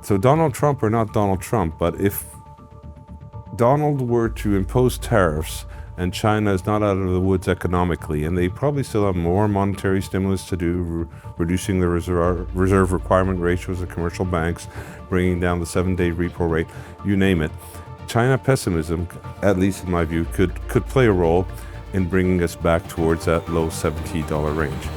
So Donald Trump or not Donald Trump, but if Donald were to impose tariffs and China is not out of the woods economically, and they probably still have more monetary stimulus to do, reducing the reserve requirement ratios of commercial banks, bringing down the 7-day repo rate, you name it. China pessimism, at least in my view, could play a role in bringing us back towards that low $70 range.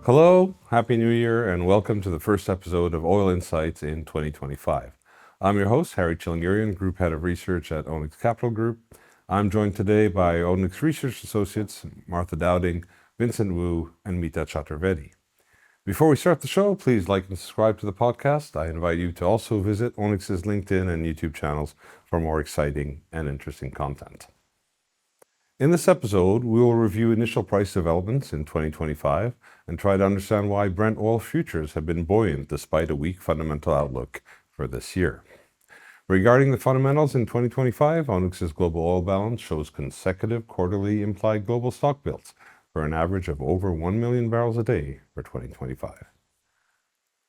Hello, Happy New Year, and welcome to the first episode of Oil Insights in 2025. I'm your host, Harry Tchilinguirian, Group Head of Research at Onyx Capital Group. I'm joined today by Onyx Research Associates Martha Dowding, Vincent Wu, and Mita Chaturvedi. Before we start the show, please like and subscribe to the podcast. I invite you to also visit Onyx's LinkedIn and YouTube channels for more exciting and interesting content. In this episode, we will review initial price developments in 2025 and try to understand why Brent oil futures have been buoyant despite a weak fundamental outlook for this year. Regarding the fundamentals in 2025, Onyx's global oil balance shows consecutive quarterly implied global stock builds for an average of over 1 million barrels a day for 2025.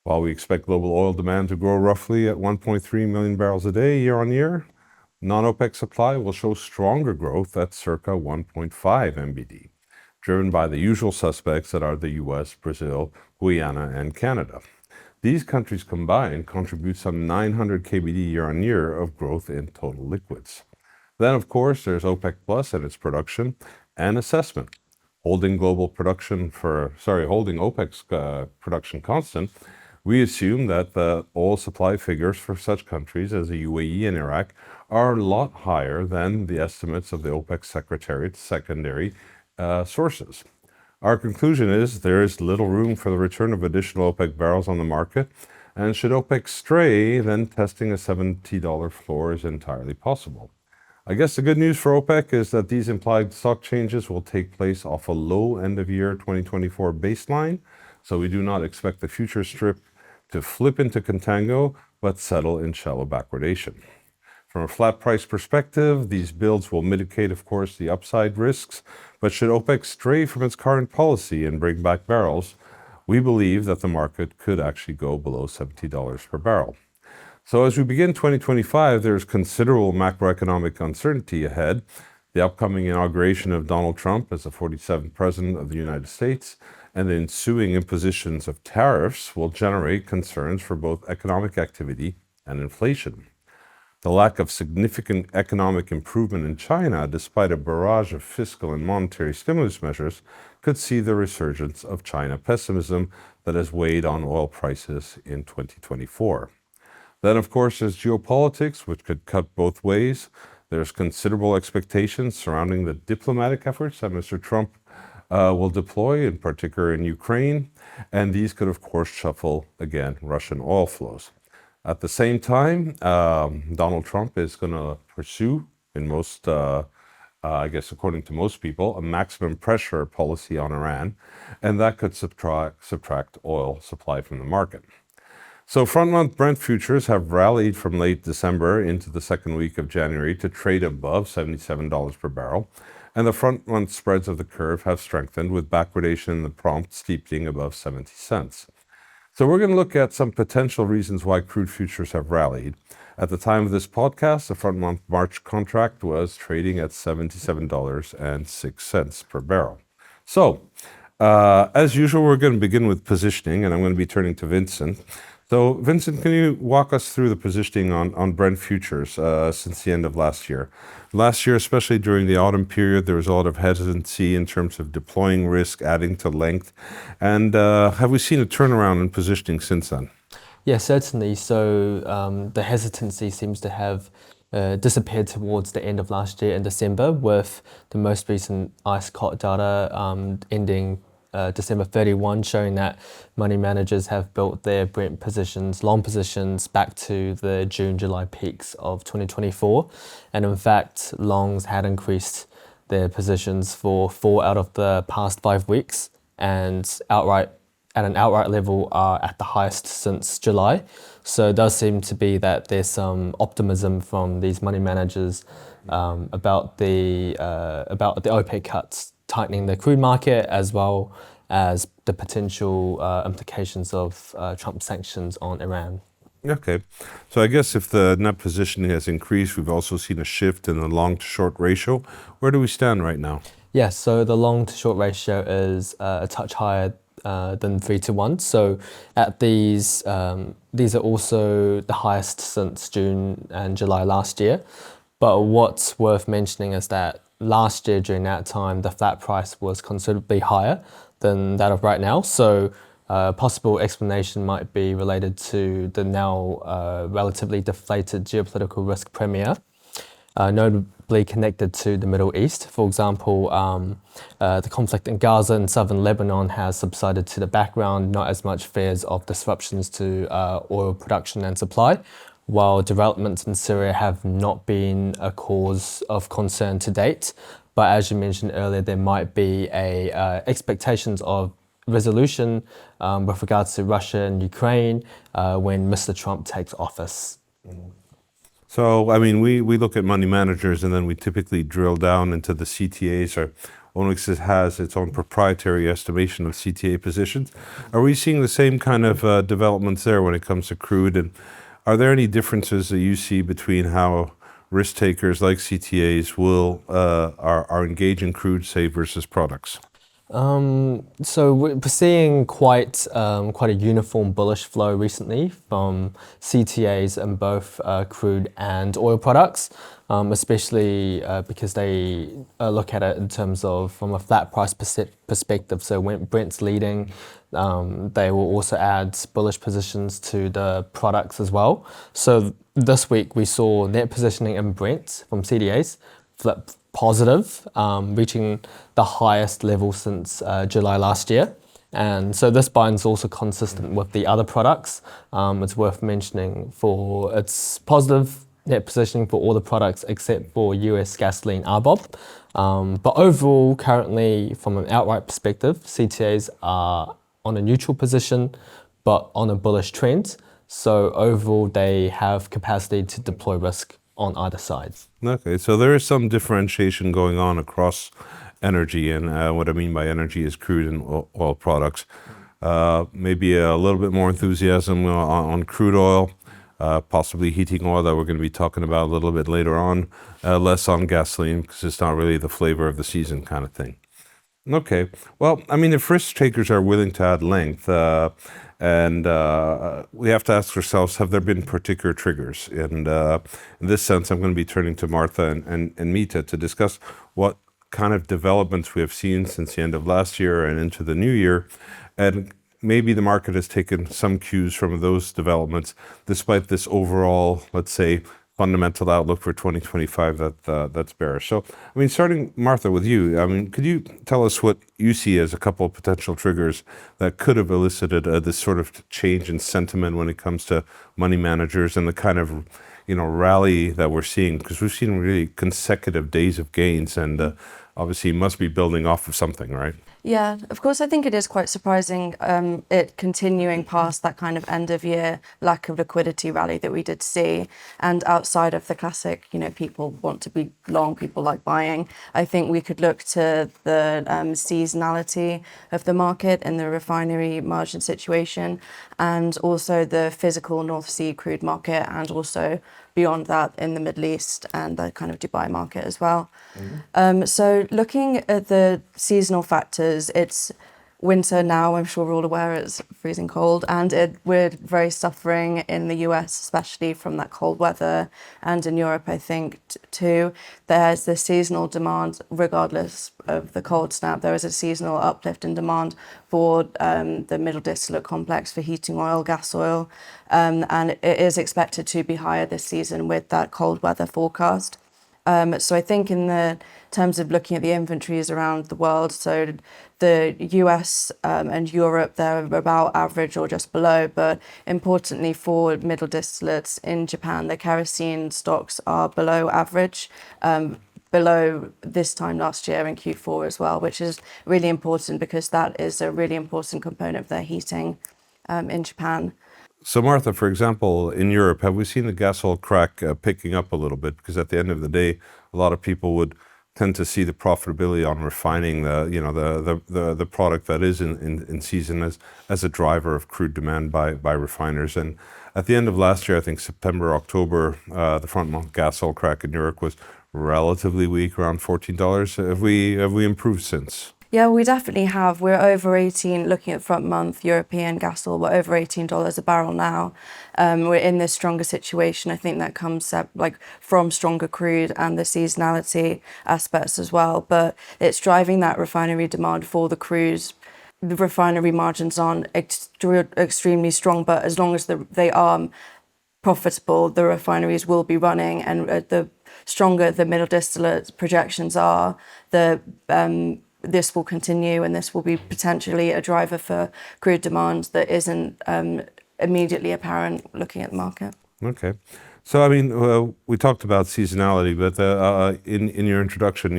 While we expect global oil demand to grow roughly at 1.3 million barrels a day year on year, non-OPEC supply will show stronger growth at circa 1.5 MBD, driven by the usual suspects that are the US, Brazil, Guyana, and Canada. These countries combined contribute some 900 KBD year on year of growth in total liquids. Then, of course, there's OPEC Plus and its production and assessment. Holding OPEC's production constant, we assume that the oil supply figures for such countries as the UAE and Iraq are a lot higher than the estimates of the OPEC Secretariat's secondary sources. Our conclusion is there is little room for the return of additional OPEC barrels on the market, and should OPEC stray, then testing a $70 floor is entirely possible. I guess the good news for OPEC is that these implied stock changes will take place off a low end-of-year 2024 baseline, so we do not expect the future strip to flip into contango, but settle in shallow backwardation. From a flat price perspective, these builds will mitigate, of course, the upside risks, but should OPEC stray from its current policy and bring back barrels, we believe that the market could actually go below $70 per barrel. So as we begin 2025, there's considerable macroeconomic uncertainty ahead. The upcoming inauguration of Donald Trump as the 47th President of the United States and the ensuing impositions of tariffs will generate concerns for both economic activity and inflation. The lack of significant economic improvement in China, despite a barrage of fiscal and monetary stimulus measures, could see the resurgence of China pessimism that has weighed on oil prices in 2024. Then, of course, there's geopolitics, which could cut both ways. There's considerable expectations surrounding the diplomatic efforts that Mr. Trump will deploy, in particular in Ukraine, and these could, of course, shuffle, again, Russian oil flows. At the same time, Donald Trump is going to pursue, in most, I guess according to most people, a maximum pressure policy on Iran, and that could subtract oil supply from the market. So front-month Brent futures have rallied from late December into the second week of January to trade above $77 per barrel, and the front-month spreads of the curve have strengthened with backwardation in the prompt steepening above 70 cents. So we're going to look at some potential reasons why crude futures have rallied. At the time of this podcast, the front-month March contract was trading at $77.06 per barrel. So, as usual, we're going to begin with positioning, and I'm going to be turning to Vincent. So, Vincent, can you walk us through the positioning on Brent futures since the end of last year? Last year, especially during the autumn period, there was a lot of hesitancy in terms of deploying risk, adding to length. And have we seen a turnaround in positioning since then? Yeah, certainly. So the hesitancy seems to have disappeared towards the end of last year in December, with the most recent ICE data ending December 31, showing that money managers have built their Brent positions, long positions, back to the June-July peaks of 2024. And in fact, longs had increased their positions for 4 out of the past 5 weeks, and at an outright level are at the highest since July. So it does seem to be that there's some optimism from these money managers about the OPEC cuts tightening the crude market, as well as the potential implications of Trump's sanctions on Iran. Okay. So I guess if the net positioning has increased, we've also seen a shift in the long to short ratio. Where do we stand right now? Yeah, so the long to short ratio is a touch higher than 3-1. So at these are also the highest since June and July last year. But what's worth mentioning is that last year during that time, the flat price was considerably higher than that of right now. So possible explanation might be related to the now relatively deflated geopolitical risk premiere, notably connected to the Middle East. For example, the conflict in Gaza and southern Lebanon has subsided to the background, not as much fears of disruptions to oil production and supply, while developments in Syria have not been a cause of concern to date. But as you mentioned earlier, there might be expectations of resolution with regards to Russia and Ukraine when Mr. Trump takes office. So, I mean, we look at money managers and then we typically drill down into the CTAs, or Onyx has its own proprietary estimation of CTA positions. Are we seeing the same kind of developments there when it comes to crude? And are there any differences that you see between how risk takers like CTAs are engaging crude, say, versus products? So we're seeing quite a uniform bullish flow recently from CTAs in both crude and oil products, especially because they look at it in terms of from a flat price perspective. So when Brent's leading, they will also add bullish positions to the products as well. So this week we saw net positioning in Brent from CDAs flip positive, reaching the highest level since July last year. And so this buying is also consistent with the other products. It's worth mentioning for its positive net positioning for all the products except for US gasoline RBOB. But overall, currently, from an outright perspective, CTAs are on a neutral position, but on a bullish trend. So overall, they have capacity to deploy risk on either side. Okay, so there is some differentiation going on across energy, and what I mean by energy is crude and oil products. Maybe a little bit more enthusiasm on crude oil, possibly heating oil that we're going to be talking about a little bit later on, less on gasoline because it's not really the flavor of the season kind of thing. Okay, well, I mean, if risk takers are willing to add length, and we have to ask ourselves, have there been particular triggers? And in this sense, I'm going to be turning to Martha and Mita to discuss what kind of developments we have seen since the end of last year and into the new year. And maybe the market has taken some cues from those developments, despite this overall, let's say, fundamental outlook for 2025 that's bearish. So, I mean, starting, Martha, with you, I mean, could you tell us what you see as a couple of potential triggers that could have elicited this sort of change in sentiment when it comes to money managers and the kind of, rally that we're seeing? Because we've seen really consecutive days of gains, and obviously must be building off of something, right? Yeah, of course, I think it is quite surprising it continuing past that kind of end of year lack of liquidity rally that we did see. And outside of the classic, people want to be long, people like buying. I think we could look to the seasonality of the market and the refinery margin situation, and also the physical North Sea crude market, and also beyond that in the Middle East and the kind of Dubai market as well. Mm-hmm. So looking at the seasonal factors, it's winter now, I'm sure we're all aware it's freezing cold, and we're very suffering in the US, especially from that cold weather, and in Europe, I think, too. There's the seasonal demand, regardless of the cold snap, there is a seasonal uplift in demand for the middle distillate complex for heating oil, gas oil, and it is expected to be higher this season with that cold weather forecast. So I think in the terms of looking at the inventories around the world, so the US and Europe, they're about average or just below, but importantly for middle distillates in Japan, the kerosene stocks are below average, below this time last year in Q4 as well, which is really important because that is a really important component of their heating in Japan. So, Martha, for example, in Europe, have we seen the gas oil crack picking up a little bit? Because at the end of the day, a lot of people would tend to see the profitability on refining the product that is in season as a driver of crude demand by refiners. And at the end of last year, I think September, October, the front month gas oil crack in Europe was relatively weak, around $14. Have we improved since? Yeah, we definitely have. We're over 18, looking at front month European gas oil, we're over $18 a barrel now. We're in this stronger situation. I think that comes from stronger crude and the seasonality aspects as well. But it's driving that refinery demand for the crude. The refinery margins aren't extremely strong, but as long as they are profitable, the refineries will be running, and the stronger the middle distillate projections are, this will continue, and this will be potentially a driver for crude demand that isn't immediately apparent looking at the market. Okay. So, I mean, we talked about seasonality, but in your introduction,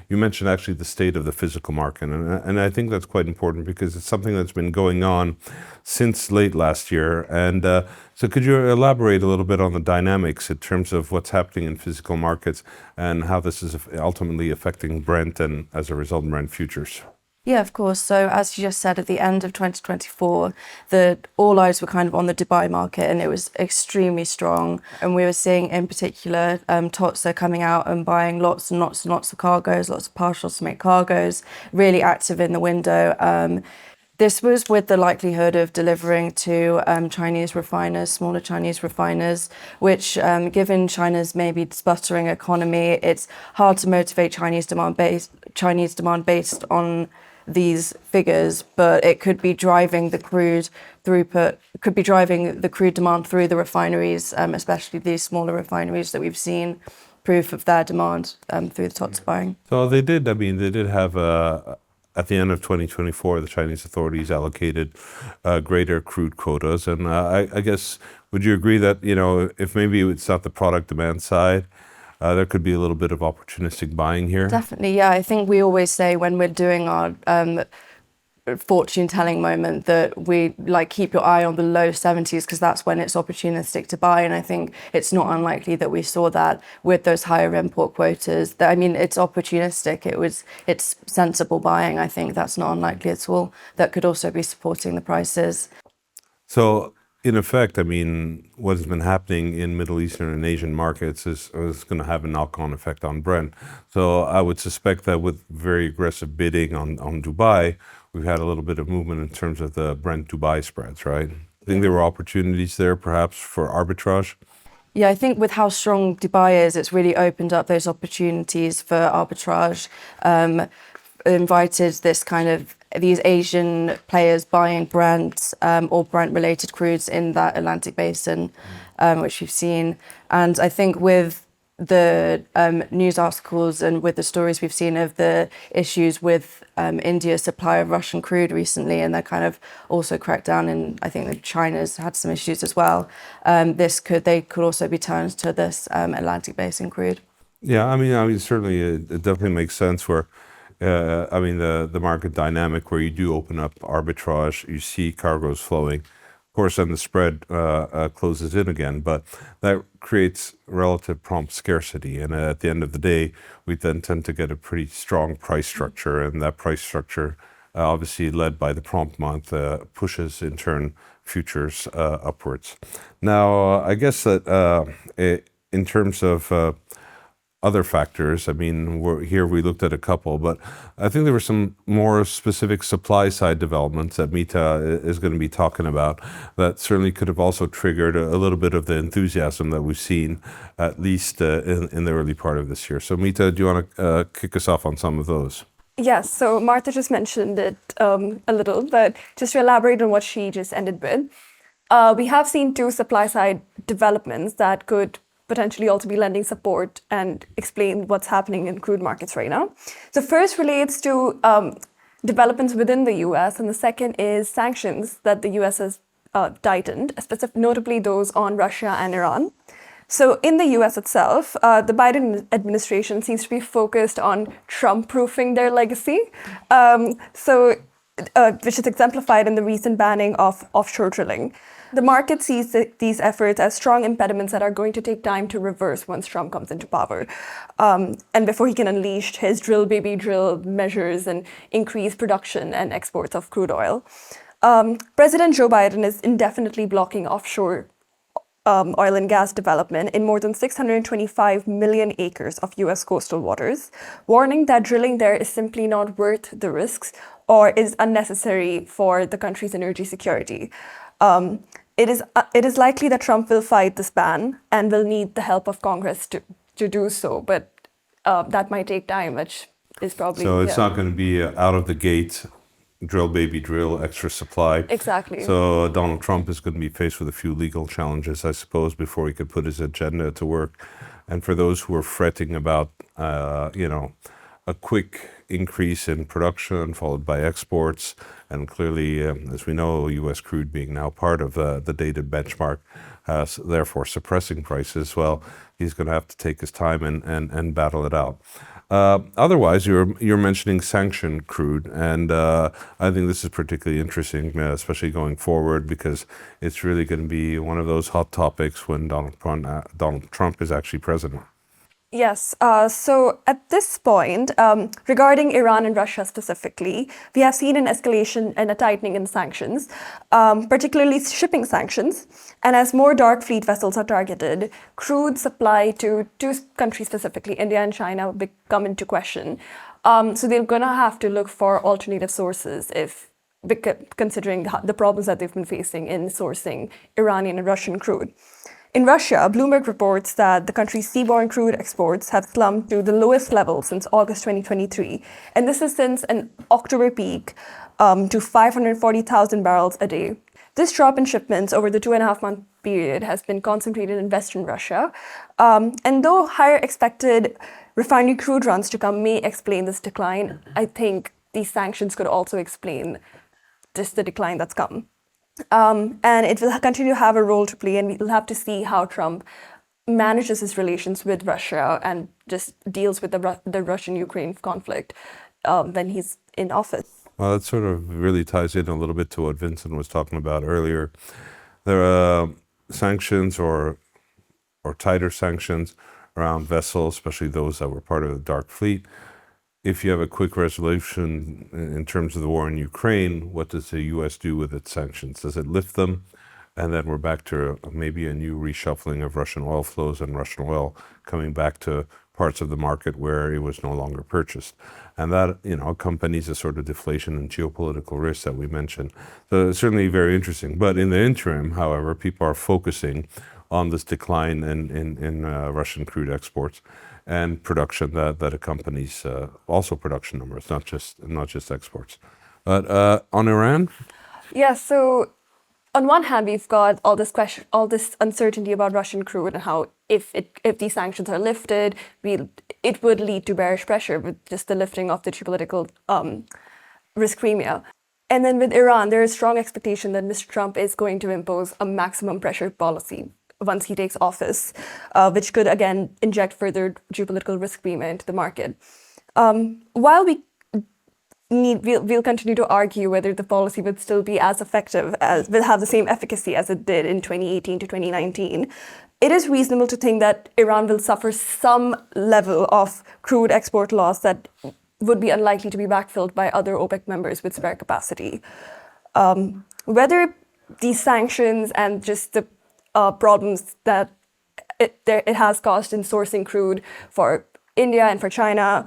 you mentioned actually the state of the physical market. And I think that's quite important because it's something that's been going on since late last year. And so could you elaborate a little bit on the dynamics in terms of what's happening in physical markets and how this is ultimately affecting Brent and, as a result, Brent futures? Yeah, of course. So as you just said, at the end of 2024, all eyes were kind of on the Dubai market, and it was extremely strong. And we were seeing, in particular, TOTS are coming out and buying lots and lots and lots of cargoes, lots of partials to make cargoes, really active in the window. This was with the likelihood of delivering to Chinese refiners, smaller Chinese refiners, which, given China's maybe sputtering economy, it's hard to motivate Chinese demand based on these figures, but it could be driving the crude throughput, could be driving the crude demand through the refineries, especially these smaller refineries that we've seen proof of their demand through the TOTS buying. So they did have at the end of 2024, the Chinese authorities allocated greater crude quotas. And I guess, would you agree that, if maybe it's not the product demand side, there could be a little bit of opportunistic buying here? Definitely, yeah. I think we always say when we're doing our fortune telling moment that we keep your eye on the low 70s, because that's when it's opportunistic to buy. And I think it's not unlikely that we saw that with those higher import quotas. I mean, it's opportunistic. It's sensible buying. I think that's not unlikely at all. That could also be supporting the prices. So, in effect, I mean, what has been happening in Middle Eastern and Asian markets is going to have a knock-on effect on Brent. So I would suspect that with very aggressive bidding on Dubai, we've had a little bit of movement in terms of the Brent-Dubai spreads, right? I think there were opportunities there, perhaps, for arbitrage. Yeah, I think with how strong Dubai is, it's really opened up those opportunities for arbitrage, invited these Asian players buying Brent or Brent-related crudes in that Atlantic basin, which we've seen. And I think with the news articles and with the stories we've seen of the issues with India's supply of Russian crude recently, and they're kind of also cracked down, and I think that China's had some issues as well. They could also be turned to this Atlantic basin crude. Yeah, I mean, certainly it definitely makes sense where, the market dynamic where you do open up arbitrage, you see cargoes flowing. Of course, then the spread closes in again, but that creates relative prompt scarcity. And at the end of the day, we then tend to get a pretty strong price structure, and that price structure, obviously led by the prompt month, pushes in turn futures upwards. Now, I guess that in terms of other factors, I mean, we looked at a couple, but I think there were some more specific supply side developments that Mita is going to be talking about that certainly could have also triggered a little bit of the enthusiasm that we've seen, at least in the early part of this year. So Mita, do you want to kick us off on some of those? Yes, so Martha just mentioned it a little, but just to elaborate on what she just ended with, we have seen two supply side developments that could potentially also be lending support and explain what's happening in crude markets right now. So first relates to developments within the US, and the second is sanctions that the US has tightened, notably those on Russia and Iran. So in the US itself, the Biden administration seems to be focused on Trump-proofing their legacy. So which is exemplified in the recent banning of offshore drilling. The market sees these efforts as strong impediments that are going to take time to reverse once Trump comes into power, and before he can unleash his drill baby drill measures and increase production and exports of crude oil. President Joe Biden is indefinitely blocking offshore oil and gas development in more than 625 million acres of U.S. coastal waters, warning that drilling there is simply not worth the risks or is unnecessary for the country's energy security. It is likely that Trump will fight this ban and will need the help of Congress to do so, but that might take time, which is probably... So it's not going to be out of the gate, drill baby drill, extra supply. Exactly. So Donald Trump is going to be faced with a few legal challenges, I suppose, before he could put his agenda to work. And for those who are fretting about, a quick increase in production followed by exports, and clearly, as we know, U.S. crude being now part of the dated benchmark, therefore suppressing prices, well, he's going to have to take his time and battle it out. Otherwise, you're mentioning sanctioned crude, and I think this is particularly interesting, especially going forward, because it's really going to be one of those hot topics when Donald Trump is actually president. Yes. So at this point, regarding Iran and Russia specifically, we have seen an escalation and a tightening in sanctions, particularly shipping sanctions. And as more dark fleet vessels are targeted, crude supply to two countries specifically, India and China, will come into question. So they're going to have to look for alternative sources considering the problems that they've been facing in sourcing Iranian and Russian crude. In Russia, Bloomberg reports that the country's seaborne crude exports have slumped to the lowest level since August 2023. And this is since an October peak to 540,000 barrels a day. This drop in shipments over the 2.5-month period has been concentrated in Western Russia. And though higher expected refinery crude runs to come may explain this decline, I think these sanctions could also explain just the decline that's come. And it will continue to have a role to play, and we'll have to see how Trump manages his relations with Russia and just deals with the Russian-Ukraine conflict when he's in office. Well, that sort of really ties in a little bit to what Vincent was talking about earlier. There are sanctions or tighter sanctions around vessels, especially those that were part of the dark fleet. If you have a quick resolution in terms of the war in Ukraine, what does the U.S. do with its sanctions? Does it lift them? And then we're back to maybe a new reshuffling of Russian oil flows and Russian oil coming back to parts of the market where it was no longer purchased. And that, accompanies a sort of deflation and geopolitical risk that we mentioned. So it's certainly very interesting. But in the interim, however, people are focusing on this decline in Russian crude exports and production that accompanies also production numbers, not just exports. But on Iran? Yeah, so on one hand, we've got all this uncertainty about Russian crude and how if these sanctions are lifted, it would lead to bearish pressure with just the lifting of the geopolitical risk premia. And then with Iran, there is strong expectation that Mr. Trump is going to impose a maximum pressure policy once he takes office, which could again inject further geopolitical risk premium into the market. While we'll continue to argue whether the policy would still be as effective, will have the same efficacy as it did in 2018 to 2019, it is reasonable to think that Iran will suffer some level of crude export loss that would be unlikely to be backfilled by other OPEC members with spare capacity. Whether these sanctions and just the problems that it has caused in sourcing crude for India and for China,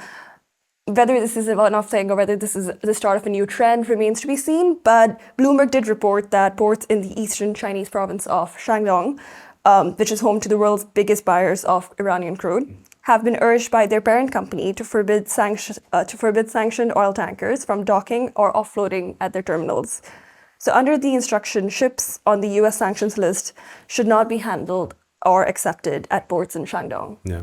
whether this is a one-off thing or whether this is the start of a new trend remains to be seen. But Bloomberg did report that ports in the eastern Chinese province of Shandong, which is home to the world's biggest buyers of Iranian crude, have been urged by their parent company to forbid sanctioned oil tankers from docking or offloading at their terminals. So under the instruction, ships on the U.S. sanctions list should not be handled or accepted at ports in Shandong. Yeah.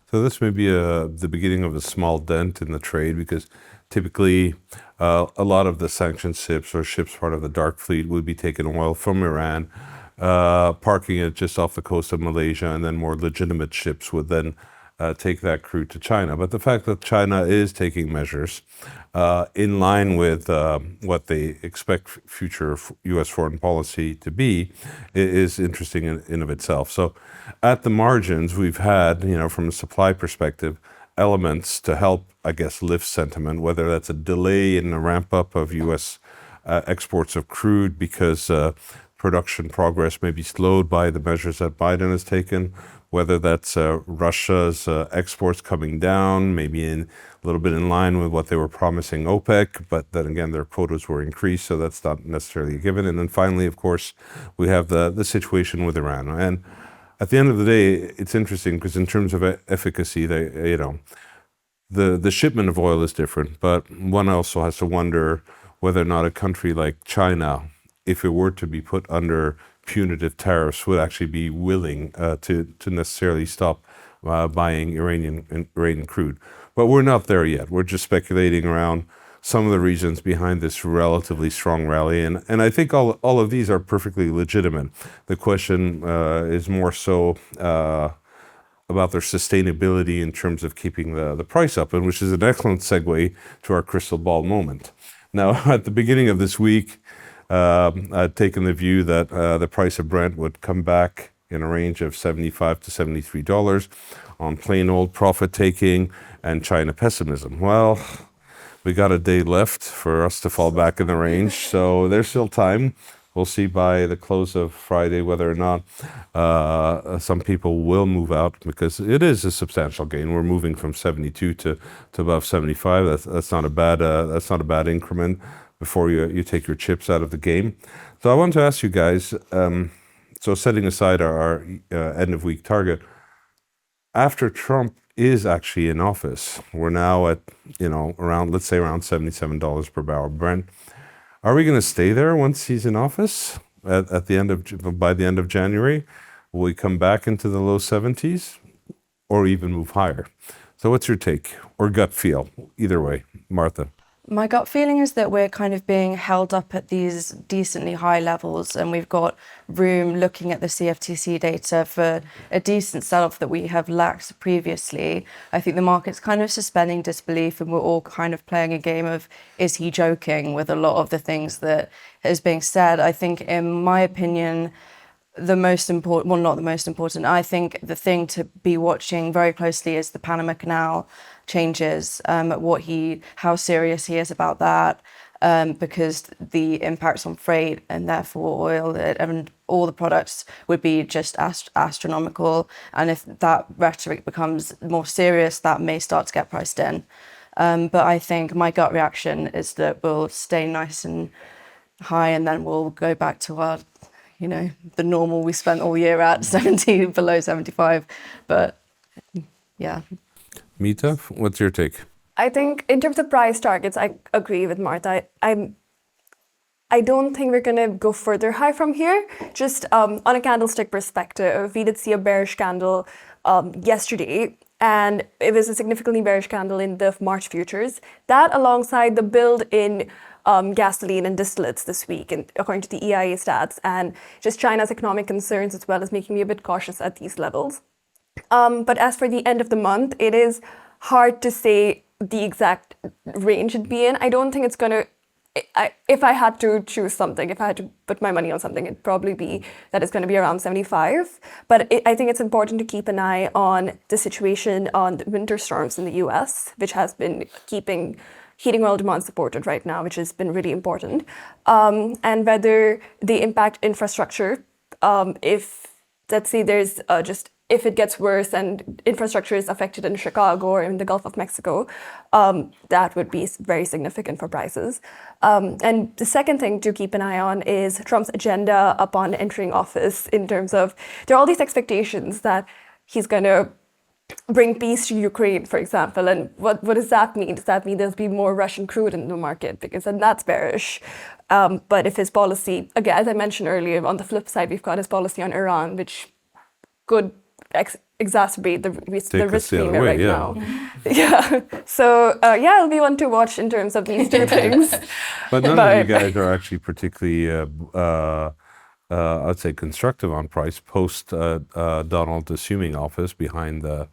So this may be the beginning of a small dent in the trade, because typically a lot of the sanctioned ships or ships part of the dark fleet would be taking oil from Iran, parking it just off the coast of Malaysia, and then more legitimate ships would then take that crude to China. But the fact that China is taking measures in line with what they expect future U.S. foreign policy to be is interesting in of itself. So at the margins, we've had, from a supply perspective, elements to help, I guess, lift sentiment, whether that's a delay in the ramp up of U.S. Exports of crude because production progress may be slowed by the measures that Biden has taken, whether that's Russia's exports coming down, maybe a little bit in line with what they were promising OPEC, but then again, their quotas were increased, so that's not necessarily a given. And then finally, of course, we have the situation with Iran. And at the end of the day, it's interesting because in terms of efficacy, the shipment of oil is different, but one also has to wonder whether or not a country like China, if it were to be put under punitive tariffs, would actually be willing to necessarily stop buying Iranian crude. But we're not there yet. We're just speculating around some of the reasons behind this relatively strong rally. And I think all of these are perfectly legitimate. The question is more so about their sustainability in terms of keeping the price up, and which is an excellent segue to our crystal ball moment. Now, at the beginning of this week, I'd taken the view that the price of Brent would come back in a range of $75 to $73 on plain old profit taking and China pessimism. Well, we got a day left for us to fall back in the range, so there's still time. We'll see by the close of Friday whether or not some people will move out, because it is a substantial gain. We're moving from 72 to above 75. That's not a bad increment before you take your chips out of the game. So I want to ask you guys, so setting aside our end of week target, after Trump is actually in office, we're now at, around $77 per barrel Brent. Are we going to stay there once he's in office by the end of January? Will we come back into the low 70s or even move higher? So what's your take or gut feel? Either way, Martha. My gut feeling is that we're kind of being held up at these decently high levels, and we've got room, looking at the CFTC data, for a decent sell-off that we have lacked previously. I think the market's kind of suspending disbelief, and we're all kind of playing a game of, is he joking, with a lot of the things that is being said. I think, in my opinion, the most important, well, not the most important, I think the thing to be watching very closely is the Panama Canal changes, how serious he is about that, because the impacts on freight and therefore oil and all the products would be just astronomical. And if that rhetoric becomes more serious, that may start to get priced in. But I think my gut reaction is that we'll stay nice and high, and then we'll go back to our the normal we spent all year at, 70, below 75. But yeah. Mita, what's your take? I think in terms of price targets, I agree with Martha. I don't think we're going to go further high from here. Just on a candlestick perspective, we did see a bearish candle yesterday, and it was a significantly bearish candle in the March futures. That, alongside the build in gasoline and distillates this week, and according to the EIA stats, and just China's economic concerns as well, as making me a bit cautious at these levels. But as for the end of the month, it is hard to say the exact range it'd be in. I don't think it's going to, if I had to choose something, if I had to put my money on something, it'd probably be that it's going to be around 75. But I think it's important to keep an eye on the situation on the winter storms in the US, which has been keeping heating oil demand supported right now, which has been really important, and whether they impact infrastructure. If, let's say, there's if it gets worse and infrastructure is affected in Chicago or in the Gulf of Mexico, that would be very significant for prices. And the second thing to keep an eye on is Trump's agenda upon entering office, in terms of, there are all these expectations that he's going to bring peace to Ukraine, for example. And what does that mean? Does that mean there'll be more Russian crude in the market? Because then that's bearish. But if his policy, again, as I mentioned earlier, on the flip side, we've got his policy on Iran, which could exacerbate the risk premium right now. Yeah. So, it'll be one to watch in terms of these two things. But none of you guys are actually particularly I'd say constructive on price post Donald assuming office behind the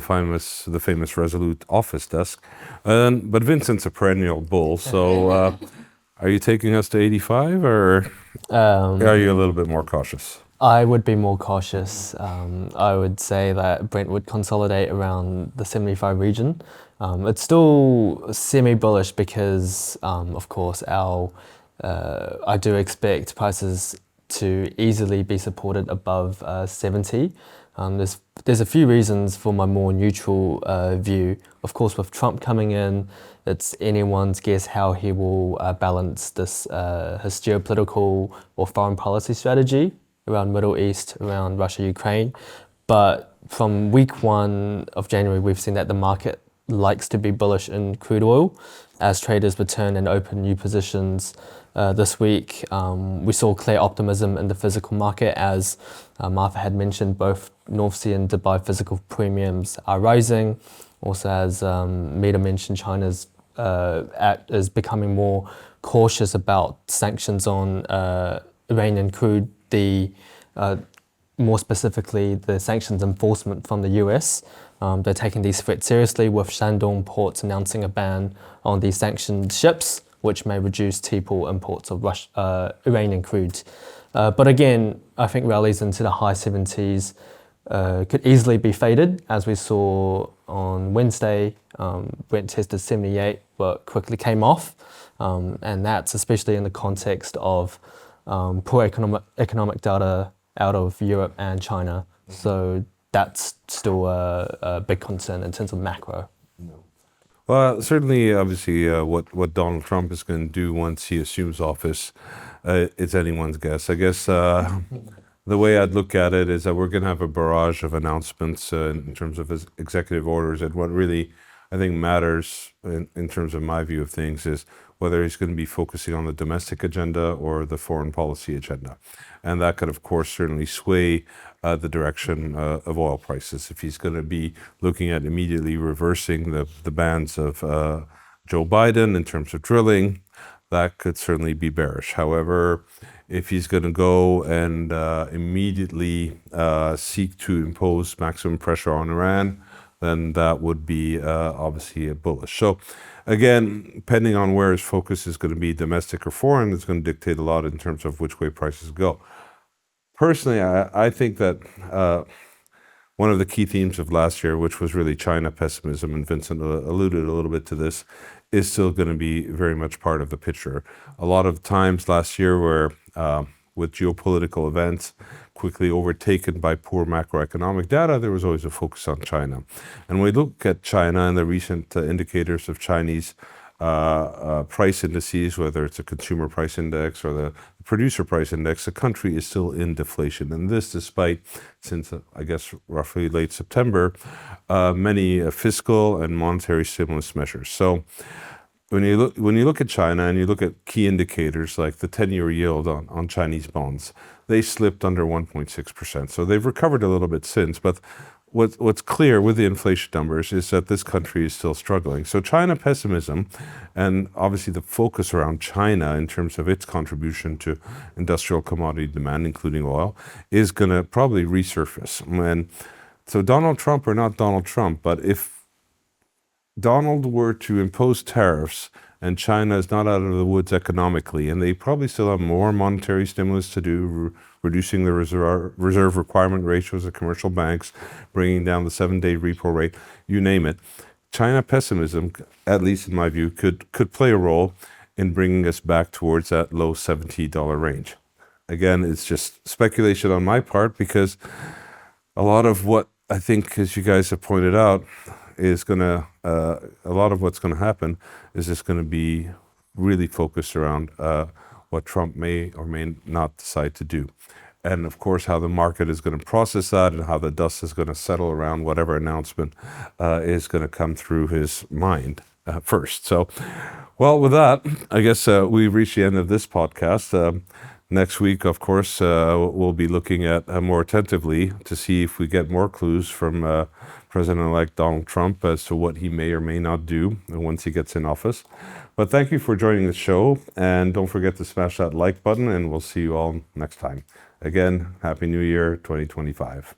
famous Resolute office desk. But Vincent's a perennial bull, so are you taking us to 85, or are you a little bit more cautious? I would be more cautious. I would say that Brent would consolidate around the 75 region. It's still semi-bullish because, of course, I do expect prices to easily be supported above 70. There's a few reasons for my more neutral view. Of course, with Trump coming in, it's anyone's guess how he will balance this his geopolitical or foreign policy strategy around Middle East, around Russia, Ukraine. But from week 1 of January, we've seen that the market likes to be bullish in crude oil as traders return and open new positions. This week, we saw clear optimism in the physical market as Martha had mentioned, both North Sea and Dubai physical premiums are rising. Also, as Mita mentioned, China's is becoming more cautious about sanctions on Iranian crude, more specifically the sanctions enforcement from the US. They're taking these threats seriously, with Shandong ports announcing a ban on these sanctioned ships, which may reduce TPOL imports of Iranian crude. But again, I think rallies into the high 70s could easily be faded, as we saw on Wednesday. Brent tested 78, but quickly came off. And that's especially in the context of poor economic data out of Europe and China. So that's still a big concern in terms of macro. Well, certainly, obviously, what Donald Trump is going to do once he assumes office, it's anyone's guess. I guess the way I'd look at it is that we're going to have a barrage of announcements in terms of his executive orders. And what really, I think, matters in terms of my view of things is whether he's going to be focusing on the domestic agenda or the foreign policy agenda. And that could, of course, certainly sway the direction of oil prices. If he's going to be looking at immediately reversing the bans of Joe Biden in terms of drilling, that could certainly be bearish. However, if he's going to go and immediately seek to impose maximum pressure on Iran, then that would be obviously a bullish. So again, depending on where his focus is going to be, domestic or foreign, it's going to dictate a lot in terms of which way prices go. Personally, I think that one of the key themes of last year, which was really China pessimism, and Vincent alluded a little bit to this, is still going to be very much part of the picture. A lot of times last year were with geopolitical events quickly overtaken by poor macroeconomic data, there was always a focus on China. And when we look at China and the recent indicators of Chinese price indices, whether it's a consumer price index or the producer price index, the country is still in deflation. And this despite, since I guess roughly late September, many fiscal and monetary stimulus measures. So when you look at China and you look at key indicators like the 10-year yield on Chinese bonds, they slipped under 1.6%. So they've recovered a little bit since, but what's clear with the inflation numbers is that this country is still struggling. So China pessimism, and obviously the focus around China in terms of its contribution to industrial commodity demand, including oil, is going to probably resurface. And so Donald Trump or not Donald Trump, but if Donald were to impose tariffs and China is not out of the woods economically, and they probably still have more monetary stimulus to do, reducing the reserve requirement ratios of commercial banks, bringing down the 7-day repo rate, you name it. China pessimism, at least in my view, could play a role in bringing us back towards that low $70 range. Again, it's just speculation on my part, because a lot of what I think, as you guys have pointed out, is going to, a lot of what's going to happen is just going to be really focused around what Trump may or may not decide to do. And of course, how the market is going to process that and how the dust is going to settle around whatever announcement is going to come through his mind first. So, well, with that, I guess we've reached the end of this podcast. Next week, of course, we'll be looking at more attentively to see if we get more clues from President-elect Donald Trump as to what he may or may not do once he gets in office. But thank you for joining the show, and don't forget to smash that like button, and we'll see you all next time. Again, Happy New Year 2025.